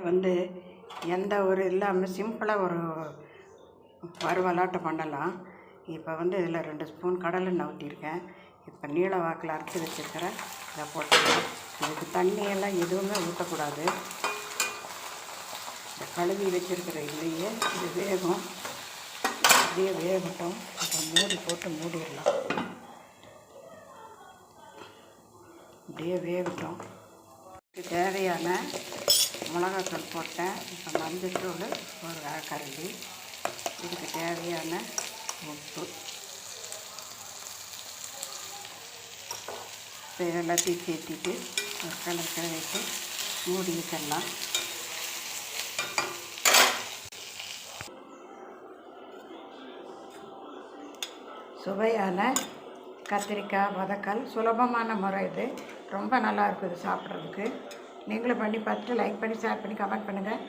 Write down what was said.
வந்து எந்த ஒரு இல்லாமல் சிம்பிளாக ஒரு வறுவலாட்டம் பண்ணலாம். இப்போ வந்து இதில் 2 ஸ்பூன் கடலெண்ணெய் ஊற்றிருக்கேன். இப்போ நீள வாக்கில் அரைச்சி வச்சுருக்கிறேன். இதை போட்டுக்கலாம். இதுக்கு தண்ணியெல்லாம் எதுவுமே ஊற்றக்கூடாது. இந்த கழுவி வச்சுருக்கிற இதுலேயே இது வேகும். அப்படியே வேகட்டும். இப்போ மூடி போட்டு மூடிடலாம். அப்படியே வேகட்டும். இதுக்கு தேவையான மிளகாத்தூள் போட்டேன். இப்போ மஞ்சத்தூள் ஒரு அரைக்கரண்டி. இதுக்கு தேவையான உப்பு. இப்போ எல்லாத்தையும் சேர்த்திட்டு ஒரு கிளறிட்டு மூடி வச்சிடலாம். சுவையான கத்திரிக்காய் வதக்கல் சுலபமான முறை. இது ரொம்ப நல்லா இருக்குது சாப்பிட்றதுக்கு. நீங்களும் பண்ணி பார்த்துட்டு லைக் பண்ணி ஷேர் பண்ணி கமெண்ட் பண்ணுங்கள்.